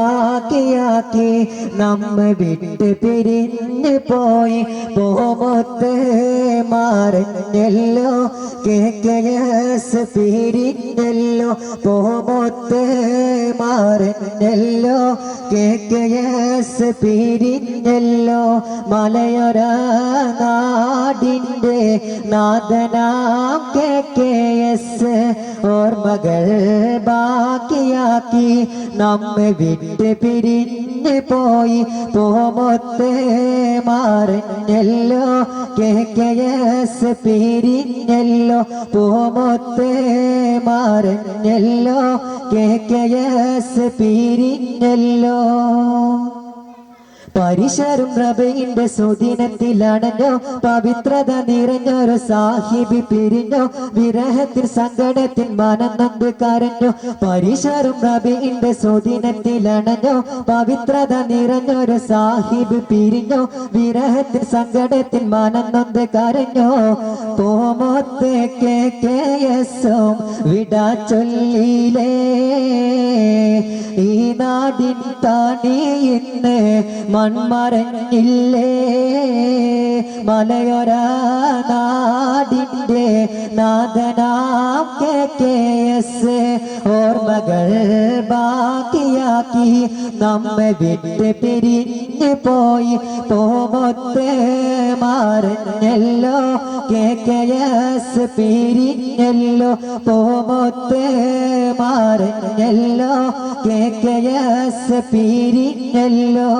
ാക്കി നമ്മ വിട്ട് പിരിഞ്ഞു പോയി പോമൊത്ത് മാറിഞ്ഞല്ലോ കേക്കയസ് പിരിഞ്ഞല്ലോ പോമൊത്ത് മാറിഞ്ഞല്ലോ കേക്കയസ് പിരിഞ്ഞല്ലോ മലയൊര നാടിൻ്റെ നാഥനാം കേക്കയസ് ഓർമ്മകൾ ബാക്കിയാക്കി നമ്മെ വിട്ട് പിരിഞ്ഞു പോയി പോമൊത്ത് മാറിഞ്ഞല്ലോ കേക്കയസ് പിരിഞ്ഞല്ലോ പോമൊത്ത് മാറിഞ്ഞല്ലോ കേക്കയസ് പിരിഞ്ഞല്ലോ പരിശരും റബീന്റെ സുദിനത്തിലാണല്ലോ പവിത്രത നിറഞ്ഞൊരു സാഹിബി പിരിഞ്ഞോ വിരഹത്തിൽ സങ്കടത്തിൽ മനം നൊന്ത് കരഞ്ഞു പരിശരും റബീന്റെ സുദിനത്തിലാണല്ലോ പവിത്രത നിറഞ്ഞൊരു സാഹിബ് പിരിഞ്ഞോ വിരഹത്തിൽ സങ്കടത്തിൽ മനം നൊന്ത് കരഞ്ഞോ പോമൊത്ത് കേക്കയസും വിടാ ചൊല്ലിലേ ഈ നാടിൻ താണി ഇന്ന് മൺമറഞ്ഞില്ലേ മലയൊര നാടിൻ്റെ നാഥനാം കേക്കയസ് ഓർമ്മകൾ ബാക്കിയാക്കി നമ്മെ വിട്ട് പിരിഞ്ഞു പോയി പോമൊത്ത് മാറിഞ്ഞല്ലോ കേക്കയസ് പിരിഞ്ഞല്ലോ പോമൊത്ത് മാറിഞ്ഞല്ലോ കേക്കയസ് പിരിഞ്ഞല്ലോ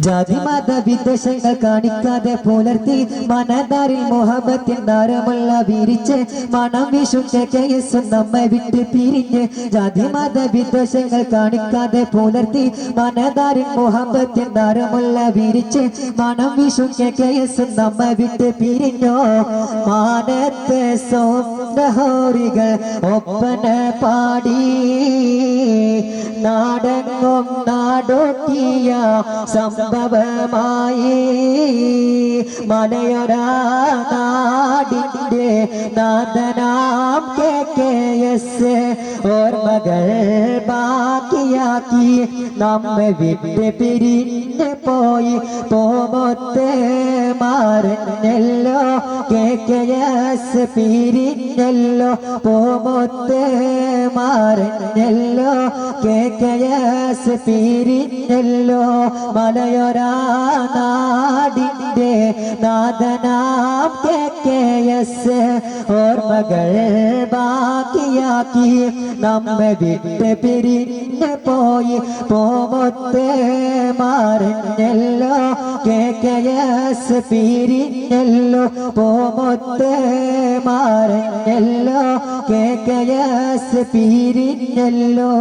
ജാതി മത വിദ്വേഷങ്ങൾ കാണിക്കാതെ പുലർത്തി മനതാരിൽ മുഹബത്തിൻ താരമുള്ള വിരിച്ച് മണം വിഷു കേക്കയസും നമ്മെ വിട്ട് പിരിഞ്ഞ് ജാതി മത വിദ്വേഷങ്ങൾ കാണിക്കാതെ പുലർത്തി മനതാരിൽ മുഹബത്തിൻ താരമുള്ള വിരിച്ച് മണം വിഷു കേക്കയസും നമ്മെ വിട്ട് പിരിഞ്ഞോ മാനത്തെ സോഹോറികൾ ഒപ്പന പാടി നാടെങ്ങും നാടൊട്ടിയ സംഭവമായി മലയൊര നാടിൻ്റെ നാഥനാം കേക്കയസ് ഓർമ്മകൾ ബാക്കിയാക്കി നമ്മെ വിട്ട് പിരിഞ്ഞു പോയി പോമൊത്ത് മാറിഞ്ഞല്ലോ കേക്കയസ് പിരിഞ്ഞല്ലോ പോമൊത്ത് മാറിഞ്ഞല്ലോ കേക്കയസ് പിരിഞ്ഞല്ലോ മലയൊര നാടിൻ്റെ നാഥനാം കേക്കയസ് ഓർമ്മകൾ ബാക്കിയാക്കി നമ്മെ വിട്ട് പിരിഞ്ഞു പോയി പോമൊത്ത് മാറിഞ്ഞല്ലോ കേക്കയസ് പിരിഞ്ഞല്ലോ പോമൊത്ത് മാറിഞ്ഞല്ലോ കേക്കയസ് പിരിഞ്ഞല്ലോ.